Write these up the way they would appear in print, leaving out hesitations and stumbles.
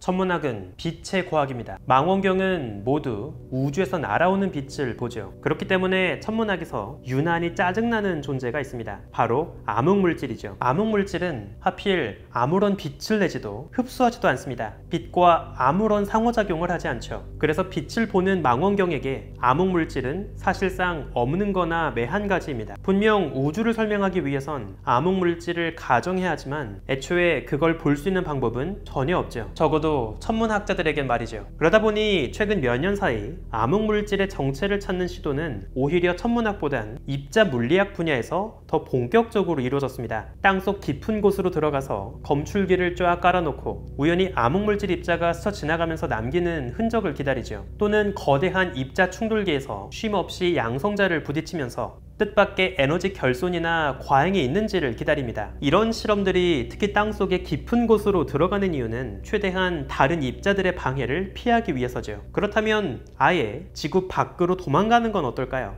천문학은 빛의 과학입니다. 망원경은 모두 우주에서 날아오는 빛을 보죠. 그렇기 때문에 천문학에서 유난히 짜증나는 존재가 있습니다. 바로 암흑물질이죠. 암흑물질은 하필 아무런 빛을 내지도 흡수하지도 않습니다. 빛과 아무런 상호작용을 하지 않죠. 그래서 빛을 보는 망원경에게 암흑물질은 사실상 없는 거나 매한가지입니다. 분명 우주를 설명하기 위해선 암흑물질을 가정해야 하지만 애초에 그걸 볼 수 있는 방법은 전혀 없죠. 적어도 천문학자들에겐 말이죠. 그러다 보니 최근 몇 년 사이 암흑물질의 정체를 찾는 시도는 오히려 천문학보단 입자 물리학 분야에서 더 본격적으로 이루어졌습니다. 땅속 깊은 곳으로 들어가서 검출기를 쫙 깔아놓고 우연히 암흑물질 입자가 스쳐 지나가면서 남기는 흔적을 기다리죠. 또는 거대한 입자 충돌기에서 쉼없이 양성자를 부딪히면서 뜻밖의 에너지 결손이나 과잉이 있는지를 기다립니다. 이런 실험들이 특히 땅속의 깊은 곳으로 들어가는 이유는 최대한 다른 입자들의 방해를 피하기 위해서죠. 그렇다면 아예 지구 밖으로 도망가는 건 어떨까요?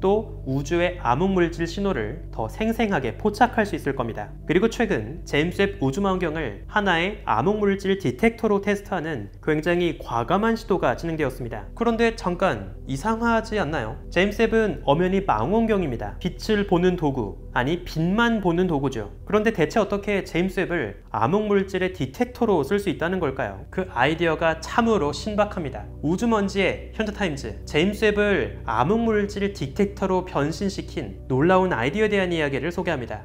또 우주의 암흑물질 신호를 더 생생하게 포착할 수 있을 겁니다. 그리고 최근 제임스 웹 우주망원경을 하나의 암흑물질 디텍터로 테스트하는 굉장히 과감한 시도가 진행되었습니다. 그런데 잠깐 이상하지 않나요? 제임스 웹은 엄연히 망원경입니다. 빛을 보는 도구, 아니 빛만 보는 도구죠. 그런데 대체 어떻게 제임스 웹을 암흑물질의 디텍터로 쓸 수 있다는 걸까요? 그 아이디어가 참으로 신박합니다. 우주먼지의 현대타임즈, 제임스 웹을 암흑물질 디텍터로 변신시킨 놀라운 아이디어에 대한 이야기를 소개합니다.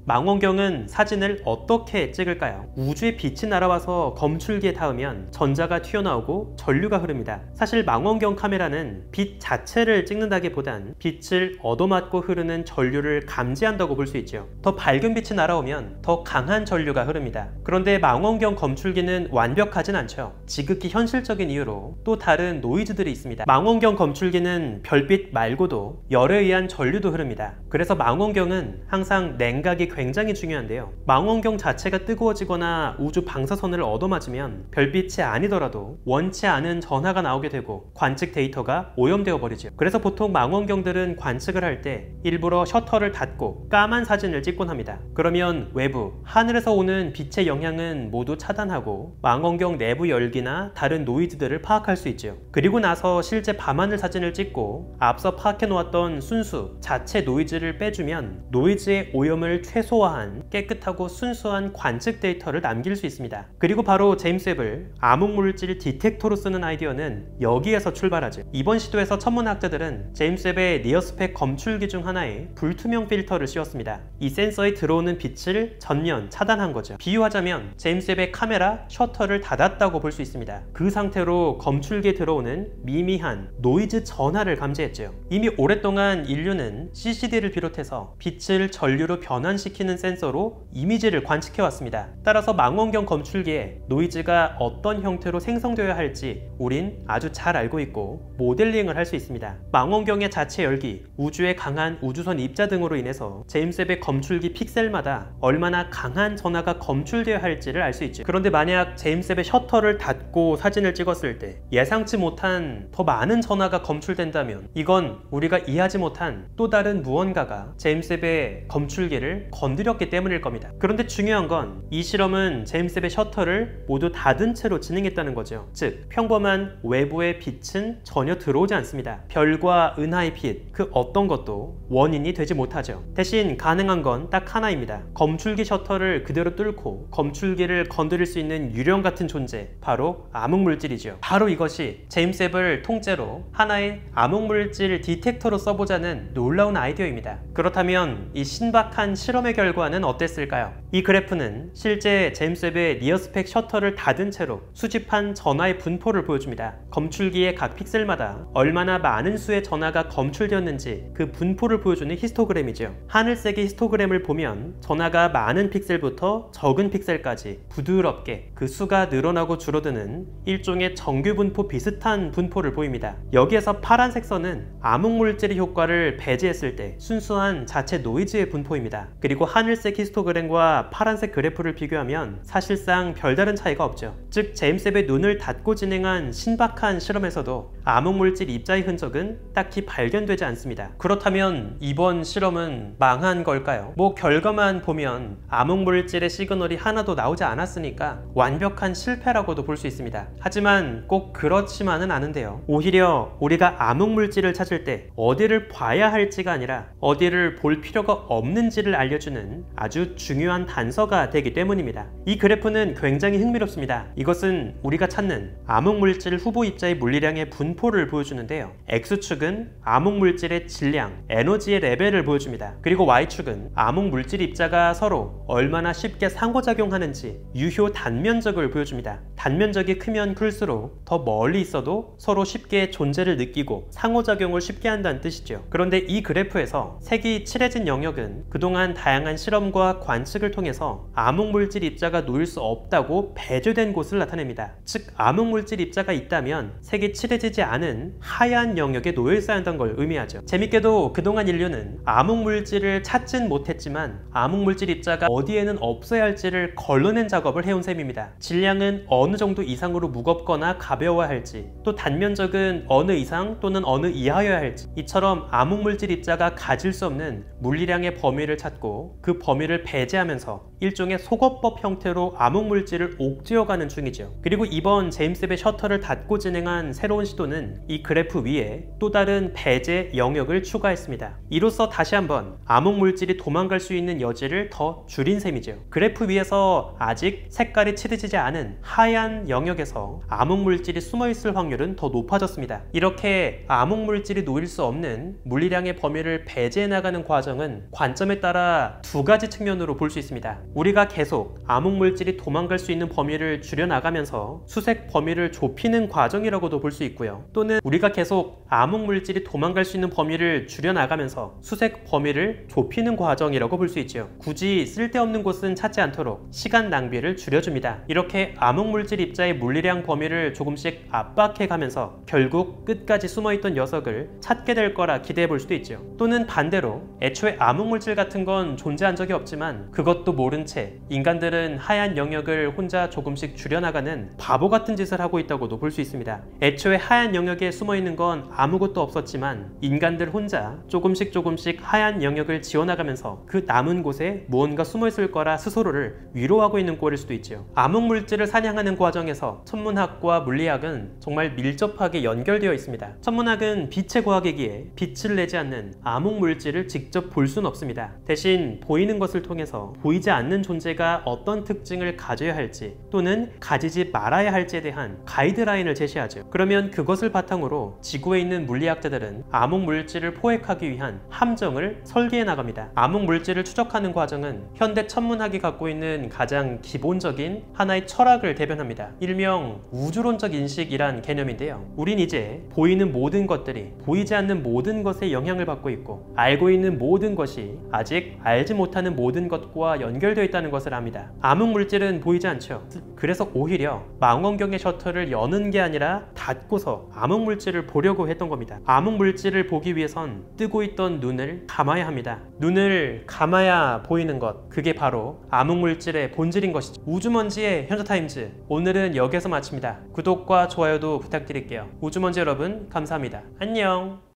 망원경은 사진을 어떻게 찍을까요? 우주의 빛이 날아와서 검출기에 닿으면 전자가 튀어나오고 전류가 흐릅니다. 사실 망원경 카메라는 빛 자체를 찍는다기보단 빛을 얻어맞고 흐르는 전류를 감지한다고 볼 수 있죠. 더 밝은 빛이 날아오면 더 강한 전류가 흐릅니다. 그런데 망원경 검출기는 완벽하진 않죠. 지극히 현실적인 이유로 또 다른 노이즈들이 있습니다. 망원경 검출기는 별빛 말고도 열에 의한 전류도 흐릅니다. 그래서 망원경은 항상 냉각이 굉장히 중요한데요. 망원경 자체가 뜨거워지거나 우주 방사선을 얻어맞으면 별빛이 아니더라도 원치 않은 전하가 나오게 되고 관측 데이터가 오염되어 버리죠. 그래서 보통 망원경들은 관측을 할 때 일부러 셔터를 닫고 까만 사진을 찍곤 합니다. 그러면 외부, 하늘에서 오는 빛의 영향은 모두 차단하고 망원경 내부 열기나 다른 노이즈들을 파악할 수 있죠. 그리고 나서 실제 밤하늘 사진을 찍고 앞서 파악해 놓았던 순수, 자체 노이즈를 빼주면 노이즈의 오염을 최소화한 깨끗하고 순수한 관측 데이터를 남길 수 있습니다. 그리고 바로 제임스 웹을 암흑물질 디텍터로 쓰는 아이디어는 여기에서 출발하죠. 이번 시도에서 천문학자들은 제임스 웹의 니어스펙 검출기 중 하나에 불투명 필터를 씌웠습니다. 이 센서에 들어오는 빛을 전면 차단한 거죠. 비유하자면 제임스 웹의 카메라 셔터를 닫았다고 볼 수 있습니다. 그 상태로 검출기에 들어오는 미미한 노이즈 전하를 감지했죠. 이미 오랫동안 인류는 CCD를 비롯해서 빛을 전류로 변환시키는 센서로 이미지를 관측해 왔습니다. 따라서 망원경 검출기에 노이즈가 어떤 형태로 생성되어야 할지 우린 아주 잘 알고 있고 모델링을 할 수 있습니다. 망원경의 자체 열기, 우주의 강한 우주선 입자 등으로 인해서 제임스 웹의 검출기 픽셀마다 얼마나 강한 전하가 검출되어야 할지를 알 수 있죠. 그런데 만약 제임스 웹의 셔터를 닫고 사진을 찍었을 때 예상치 못한 더 많은 전하가 검출된다면 이건 우리가 이해하지 못한 또 다른 무언가가 제임스 웹의 검출기를 건드렸기 때문일 겁니다. 그런데 중요한 건 이 실험은 제임스 웹의 셔터를 모두 닫은 채로 진행했다는 거죠. 즉 평범한 외부의 빛은 전혀 들어오지 않습니다. 별과 은하의 빛, 그 어떤 것도 원인이 되지 못하죠. 대신 가능한 건 딱 하나입니다. 검출기 셔터를 그대로 뚫고 검출기를 건드릴 수 있는 유령 같은 존재, 바로 암흑물질이죠. 바로 이것이 제임스 웹을 통째로 하나의 암흑물질 디텍터로 써보자는 놀라운 아이디어입니다. 그렇다면 이 신박한 실험의 결과는 어땠을까요? 이 그래프는 실제 제임스 웹의 니어스펙 셔터를 닫은 채로 수집한 전하의 분포를 보여줍니다. 검출기의 각 픽셀마다 얼마나 많은 수의 전하가 검출되었는지 그 분포를 보여주는 히스토그램이죠. 하늘색의 히스토그램을 보면 전하가 많은 픽셀부터 적은 픽셀까지 부드럽게 그 수가 늘어나고 줄어드는 일종의 정규 분포 비슷한 분포를 보입니다. 여기에서 파란색 선은 암흑물질의 효과를 배제했을 때 순수한 자체 노이즈의 분포입니다. 그리고 하늘색 히스토그램과 그래프와 파란색 그래프를 비교하면 사실상 별다른 차이가 없죠. 즉 제임스 웹의 눈을 닫고 진행한 신박한 실험에서도 암흑물질 입자의 흔적은 딱히 발견되지 않습니다. 그렇다면 이번 실험은 망한 걸까요? 결과만 보면 암흑물질의 시그널이 하나도 나오지 않았으니까 완벽한 실패라고도 볼 수 있습니다. 하지만 꼭 그렇지만은 않은데요. 오히려 우리가 암흑물질을 찾을 때 어디를 봐야 할지가 아니라 어디를 볼 필요가 없는지를 알려주는 아주 중요한 단서가 되기 때문입니다. 이 그래프는 굉장히 흥미롭습니다. 이것은 우리가 찾는 암흑물질 후보 입자의 물리량의 분포를 보여주는데요. X축은 암흑물질의 질량, 에너지의 레벨을 보여줍니다. 그리고 Y축은 암흑물질 입자가 서로 얼마나 쉽게 상호작용하는지 유효 단면적을 보여줍니다. 단면적이 크면 클수록 더 멀리 있어도 서로 쉽게 존재를 느끼고 상호작용을 쉽게 한다는 뜻이죠. 그런데 이 그래프에서 색이 칠해진 영역은 그동안 다양한 실험과 관측을 통해서 암흑물질 입자가 놓일 수 없다고 배제된 곳을 나타냅니다. 즉 암흑물질 입자가 있다면 색이 칠해지지 않은 하얀 영역에 놓여 있어야 한다는 걸 의미하죠. 재밌게도 그동안 인류는 암흑물질을 찾진 못했지만 암흑물질 입자가 어디에는 없어야 할지를 걸러낸 작업을 해온 셈입니다. 질량은 어느 정도 이상으로 무겁거나 가벼워야 할지, 또 단면적은 어느 이상 또는 어느 이하여야 할지, 이처럼 암흑물질 입자가 가질 수 없는 물리량의 범위를 찾고 그 범위를 배제하면서 일종의 속어법 형태로 암흑물질을 옥죄어가는 중이죠. 그리고 이번 제임스 웹의 셔터를 닫고 진행한 새로운 시도는 이 그래프 위에 또 다른 배제 영역을 추가했습니다. 이로써 다시 한번 암흑물질이 도망갈 수 있는 여지를 더 줄인 셈이죠. 그래프 위에서 아직 색깔이 칠해지지 않은 하얀 영역에서 암흑물질이 숨어있을 확률은 더 높아졌습니다. 이렇게 암흑물질이 놓일 수 없는 물리량의 범위를 배제해 나가는 과정은 관점에 따라 두 가지 측면으로 볼 수 있습니다. 우리가 계속 암흑물질이 도망갈 수 있는 범위를 줄여나가면서 수색 범위를 좁히는 과정이라고도 볼 수 있고요. 또는 우리가 계속 암흑물질이 도망갈 수 있는 범위를 줄여나가면서 수색 범위를 좁히는 과정이라고 볼 수 있죠. 굳이 쓸데없는 곳은 찾지 않도록 시간 낭비를 줄여줍니다. 이렇게 암흑물질 입자의 물리량 범위를 조금씩 압박해가면서 결국 끝까지 숨어있던 녀석을 찾게 될 거라 기대해 볼 수도 있죠. 또는 반대로 애초에 암흑물질 같은 건 존재한 적이 없지만 그것도 모른 채 인간들은 하얀 영역을 혼자 조금씩 줄여나가는 바보 같은 짓을 하고 있다고도 볼 수 있습니다. 애초에 하얀 영역에 숨어있는 건 아무것도 없었지만 인간들 혼자 조금씩 하얀 영역을 지어나가면서 그 남은 곳에 무언가 숨어있을 거라 스스로를 위로하고 있는 꼴일 수도 있죠. 암흑물질을 사냥하는 과정에서 천문학과 물리학은 정말 밀접하게 연결되어 있습니다. 천문학은 빛의 과학이기에 빛을 내지 않는 암흑물질을 직접 볼 수는 없습니다. 대신 보이는 것을 통해서 보이지 않는 존재가 어떤 특징을 가져야 할지 또는 가지지 말아야 할지에 대한 가이드라인을 제시하죠. 그러면 그것을 바탕으로 지구에 있는 물리학자들은 암흑물질을 포획하기 위한 함정을 설계해 나갑니다. 암흑물질을 추적하는 과정은 현대 천문학이 갖고 있는 가장 기본적인 하나의 철학을 대변합니다. 일명 우주론적 인식이란 개념인데요. 우린 이제 보이는 모든 것들이 보이지 않는 모든 것에 영향을 받고 있고 알고 있는 모든 것이 아직 알지 못하는 모든 것과 연결되어 있다는 것을 압니다. 암흑물질은 보이지 않죠. 그래서 오히려 망원경의 셔터를 여는 게 아니라 닫고서 암흑물질을 보려고 했던 겁니다. 암흑물질을 보기 위해선 뜨고 있던 눈을 감아야 합니다. 눈을 감아야 보이는 것, 그게 바로 암흑물질의 본질인 것이죠. 우주먼지의 현자타임즈, 오늘은 여기서 마칩니다. 구독과 좋아요도 부탁드릴게요. 우주먼지 여러분 감사합니다. 안녕.